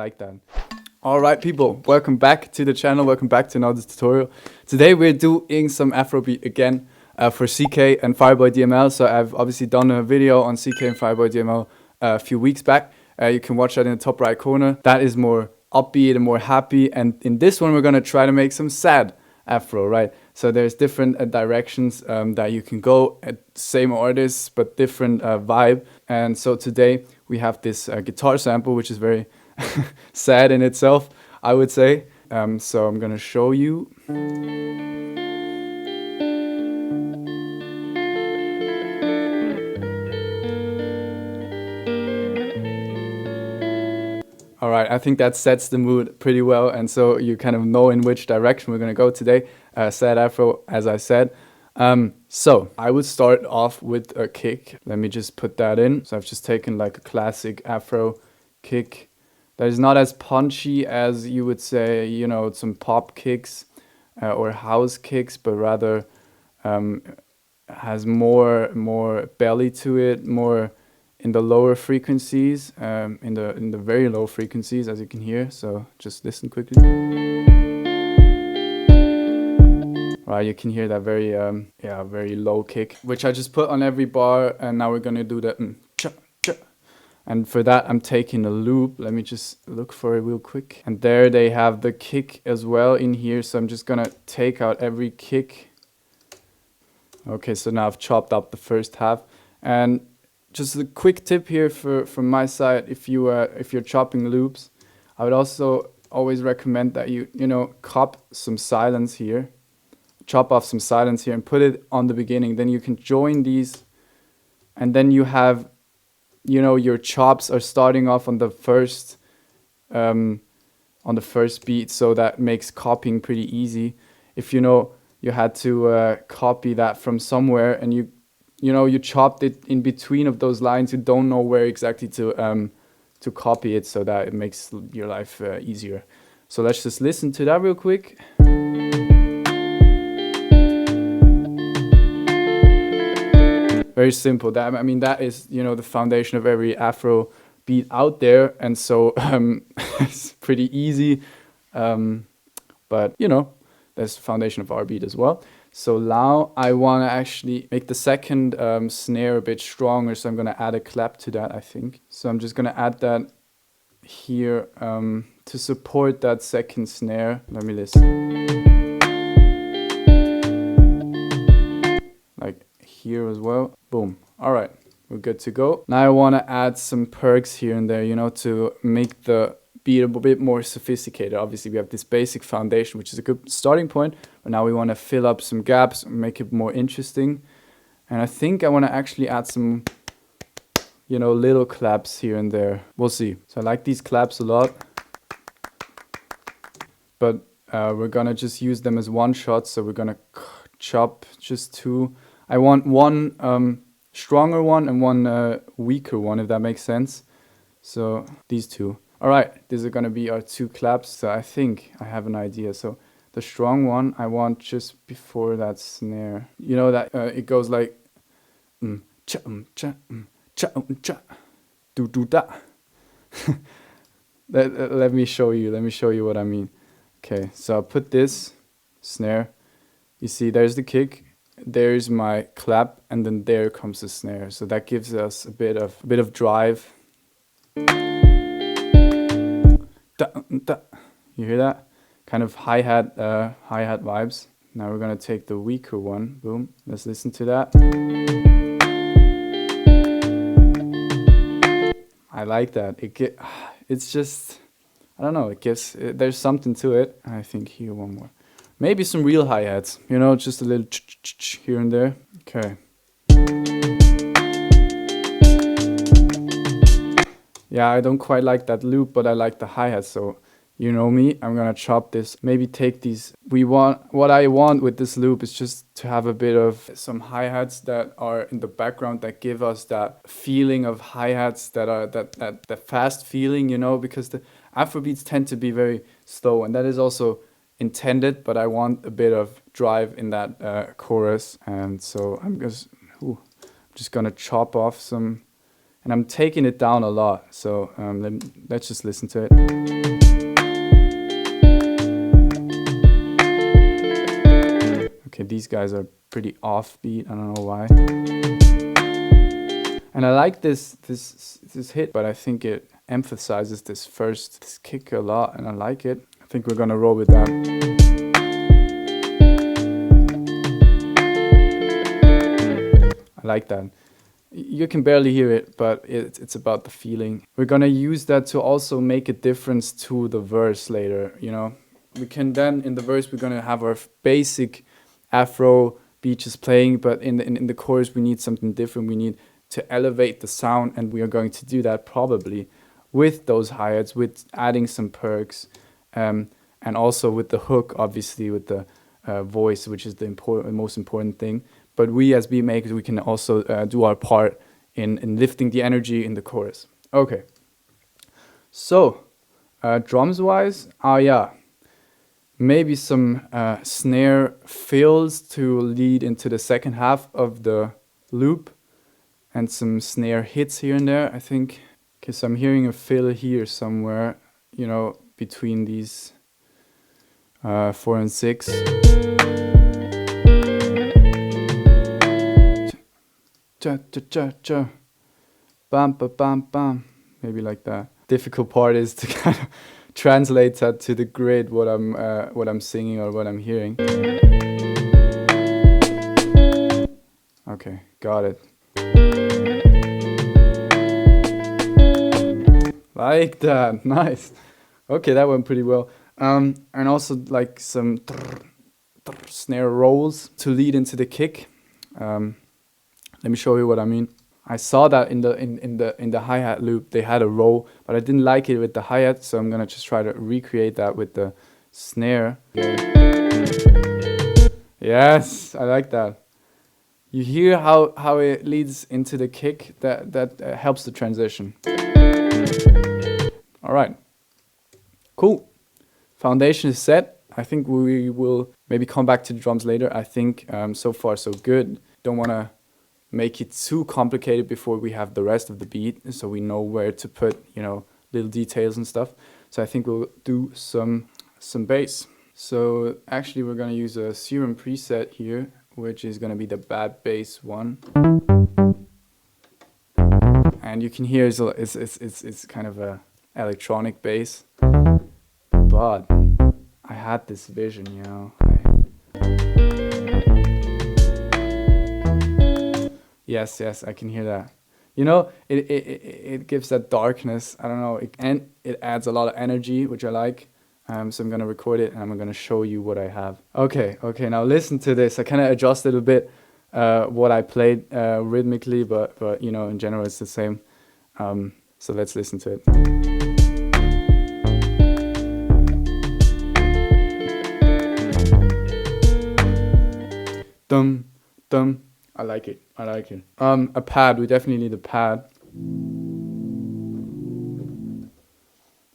like that. Alright people, welcome back to the channel, welcome back to another tutorial. Today we're doing some Afrobeat again for Ckay and Fireboy DML. So I've obviously done a video on Ckay and Fireboy DML a few weeks back. You can watch that in the top right corner. That is more upbeat and more happy, and in this one we're going to try to make some sad Afro, right? So there's different directions that you can go at same artists but different vibe. And so today we have this guitar sample which is very sad in itself, I would say. So I'm gonna show you. Alright, I think that sets the mood pretty well, and so you kind of know in which direction we're gonna go today. Sad Afro, as I said. So I would start off with a kick. Let me just put that in. So I've just taken like a classic Afro kick that is not as punchy as you would say, you know, some pop kicks or house kicks, but rather has more belly to it, more in the lower frequencies, in the very low frequencies, as you can hear. So just listen quickly. Right, you can hear that very very low kick, which I just put on every bar, and now we're gonna do the cha cha. And for that, I'm taking a loop. Let me just look for it real quick. And there they have the kick as well in here. So I'm just gonna take out every kick. Okay, so now I've chopped up the first half. And just a quick tip here from my side, if you're chopping loops, I would also always recommend that you cop some silence here, chop off some silence here, and put it on the beginning. Then you can join these, and then you have, your chops are starting off on the first beat, so that makes copying pretty easy. If you had to copy that from somewhere, and you chopped it in between of those lines, you don't know where exactly to copy it, so that it makes your life easier. So let's just listen to that real quick. Very simple. That is, the foundation of every Afro beat out there, and so it's pretty easy. But that's the foundation of our beat as well. So now I want to actually make the second snare a bit stronger, so I'm going to add a clap to that, I think. So I'm just going to add that here to support that second snare. Let me listen. Like here as well. Boom. All right, we're good to go. Now I want to add some perks here and there, to make the beat a bit more sophisticated. Obviously, we have this basic foundation, which is a good starting point, but now we want to fill up some gaps and make it more interesting. And I think I want to actually add some, little claps here and there. We'll see. So I like these claps a lot, but we're gonna just use them as one shot. So we're gonna chop just two. I want one stronger one and one weaker one, if that makes sense. So these two. All right, these are gonna be our two claps. So I think I have an idea. So the strong one I want just before that snare. That it goes like cha cha cha cha do do da. Let me show you. Let me show you what I mean. Okay, so I'll put this snare. You see, there's the kick. There's my clap, and then there comes the snare. So that gives us a bit of drive. You hear that? Kind of hi-hat vibes. Now we're gonna take the weaker one. Boom. Let's listen to that. I like that. It's just, I don't know. There's something to it. I think here one more. Maybe some real hi-hats, just a little here and there. Okay. Yeah, I don't quite like that loop, but I like the hi-hats, so you know me, I'm gonna chop this. Maybe take these. What I want with this loop is just to have a bit of some hi-hats that are in the background that give us that feeling of hi-hats that are that fast feeling, because the Afrobeats tend to be very slow, and that is also intended, but I want a bit of drive in that chorus, and so I'm just gonna chop off some and I'm taking it down a lot. So let's just listen to it. Okay, these guys are pretty offbeat. I don't know why. And I like this hit, but I think it emphasizes this kick a lot, and I like it. I think we're gonna roll with that. I like that. You can barely hear it, but it's about the feeling. We're gonna use that to also make a difference to the verse later, you know. We can then, in the verse, we're gonna have our basic Afro beat just playing, but in the chorus we need something different. We need to elevate the sound, and we are going to do that probably with those hi-hats, with adding some perks, and also with the hook, obviously with the voice, which is the most important thing. But we as beat makers, we can also do our part in lifting the energy in the chorus. Okay, so drums wise, yeah, maybe some snare fills to lead into the second half of the loop, and some snare hits here and there, I think. Okay, so I'm hearing a fill here somewhere, you know, between these 4 and 6. Cha cha cha cha, bam ba bam bam, maybe like that. Difficult part is to kind of translate that to the grid, what I'm singing or what I'm hearing. Okay, got it. Like that, nice. Okay, that went pretty well. And also like some snare rolls to lead into the kick. Let me show you what I mean. I saw that in the hi-hat loop they had a roll, but I didn't like it with the hi-hat, so I'm gonna just try to recreate that with the snare. Yes, I like that. You hear how it leads into the kick? That helps the transition. All right, cool. Foundation is set. I think we will maybe come back to the drums later. I think so far so good. Don't want to make it too complicated before we have the rest of the beat, so we know where to put, you know, little details and stuff. So I think we'll do some bass. So actually we're gonna use a Serum preset here, which is gonna be the bad bass one. And you can hear it's kind of a electronic bass. But I had this vision, you know. Yes, I can hear that. You know, it gives that darkness. I don't know, and it adds a lot of energy, which I like. So I'm gonna record it and I'm gonna show you what I have. Okay, now listen to this. I kind of adjusted a bit what I played rhythmically, but you know, in general it's the same. So let's listen to it. Dum dum. I like it. A pad. We definitely need a pad.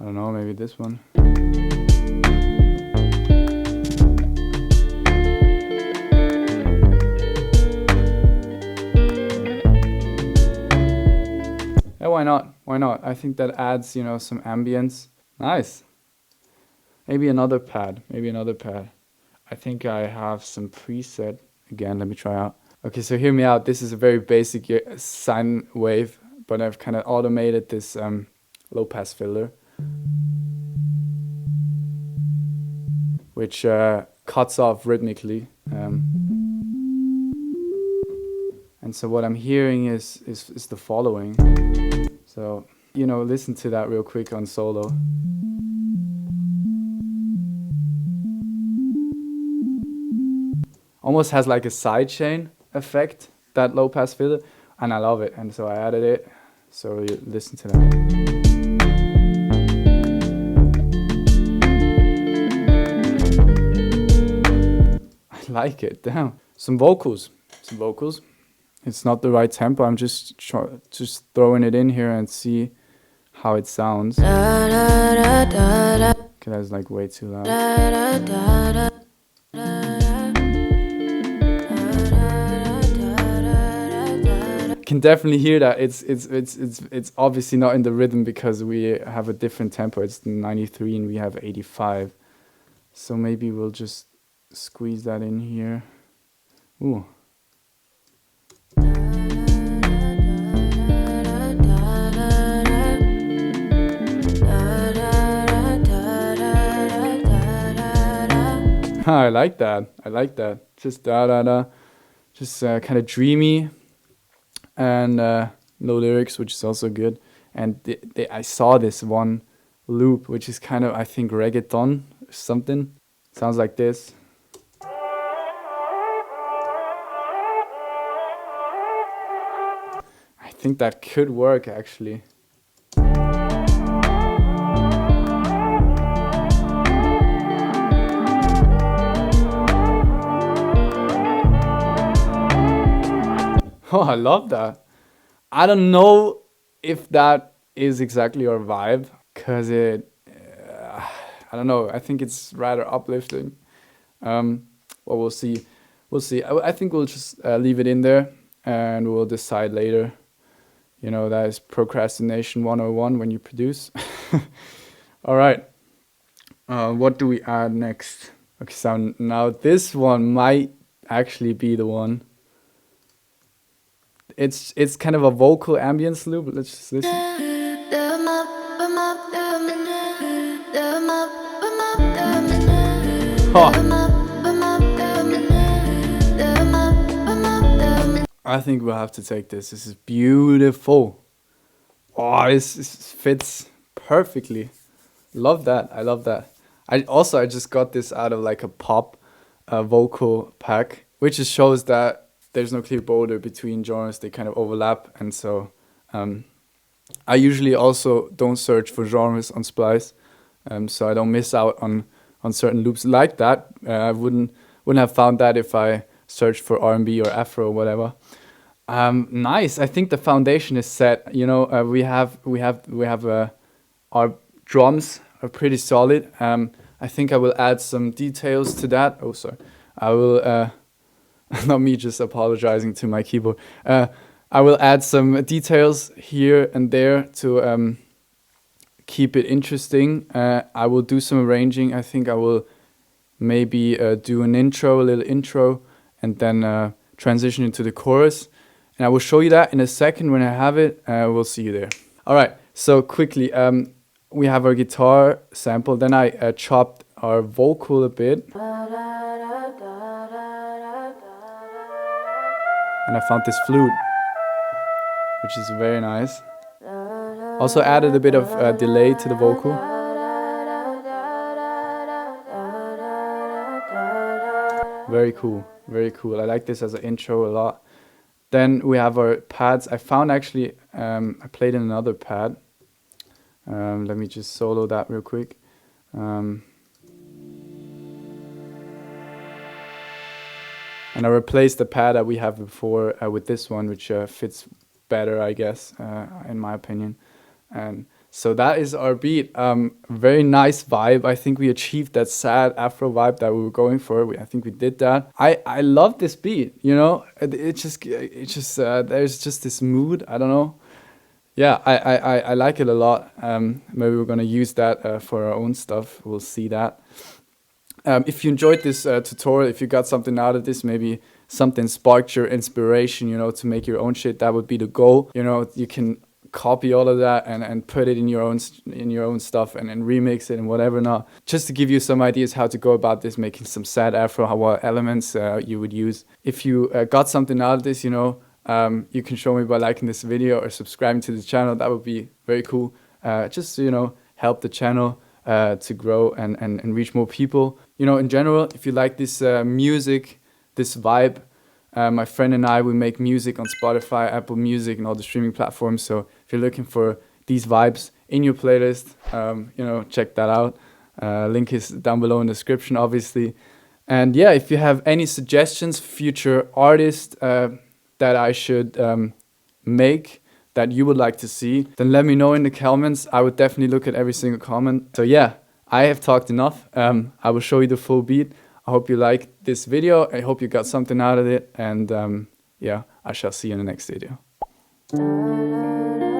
I don't know, maybe this one. Yeah, why not? I think that adds, you know, some ambience. Nice. Maybe another pad. I think I have some preset. Again, let me try out. Okay, so hear me out. This is a very basic sine wave, but I've kind of automated this low pass filter, which cuts off rhythmically. And so what I'm hearing is the following. So, you know, listen to that real quick on solo. Almost has like a sidechain effect, that low pass filter, and I love it, and so I added it. So you listen to that. I like it. Damn. Some vocals. It's not the right tempo. I'm just throwing it in here and see how it sounds. Okay, that's like way too loud. can definitely hear that it's obviously not in the rhythm because we have a different tempo. It's 93 and we have 85. So maybe we'll just squeeze that in here. Ooh. I like that. I like that. Just da da da. Just kind of dreamy and no lyrics, which is also good. And I saw this one loop, which is kind of, I think, reggaeton or something. Sounds like this. I think that could work actually. Oh, I love that. I don't know if that is exactly our vibe, because I don't know, I think it's rather uplifting. Well, we'll see. We'll see. I think we'll just leave it in there and we'll decide later. You know, that is procrastination 101 when you produce. All right. What do we add next? Okay, so now this one might actually be the one. It's kind of a vocal ambience loop. Let's just listen. Oh. I think we'll have to take this. This is beautiful. Oh, this fits perfectly. Love that. I love that. I just got this out of like a pop vocal pack, which just shows that there's no clear border between genres. They kind of overlap. And so I usually also don't search for genres on Splice, so I don't miss out on certain loops like that. I wouldn't have found that if I searched for R&B or Afro or whatever. Nice. I think the foundation is set. You know, we have our drums are pretty solid. I think I will add some details to that. Oh, sorry. I will. Not me just apologizing to my keyboard. I will add some details here and there to keep it interesting. I will do some arranging. I think I will maybe do a little intro, and then transition into the chorus. And I will show you that in a second when I have it. We'll see you there. All right, so quickly, we have our guitar sample. Then I chopped our vocal a bit. And I found this flute, which is very nice. Also added a bit of delay to the vocal. Very cool, very cool. I like this as an intro a lot. Then we have our pads. I found actually, I played in another pad. Let me just solo that real quick. And I replaced the pad that we have before with this one, which fits better, I guess, in my opinion. And so that is our beat. Very nice vibe. I think we achieved that sad Afro vibe that we were going for. I think we did that. I love this beat. You know, it just there's just this mood. I don't know. Yeah, I like it a lot. Maybe we're gonna use that for our own stuff. We'll see that. If you enjoyed this tutorial, if you got something out of this, maybe something sparked your inspiration, you know, to make your own shit, that would be the goal. You know, you can copy all of that and put it in your own stuff and remix it and whatever not. Just to give you some ideas how to go about this, making some sad Afro, what elements you would use. If you got something out of this, you know, you can show me by liking this video or subscribing to the channel. That would be very cool. Just, you know, help the channel to grow and reach more people. You know, in general, if you like this music, this vibe, my friend and I, we make music on Spotify, Apple Music, and all the streaming platforms. So if you're looking for these vibes in your playlist, you know, check that out. Link is down below in the description, obviously. And yeah, if you have any suggestions, future artists that I should make, that you would like to see, then let me know in the comments. I would definitely look at every single comment. So yeah, I have talked enough. I will show you the full beat. I hope you liked this video. I hope you got something out of it. And yeah, I shall see you in the next video. Da, da, da.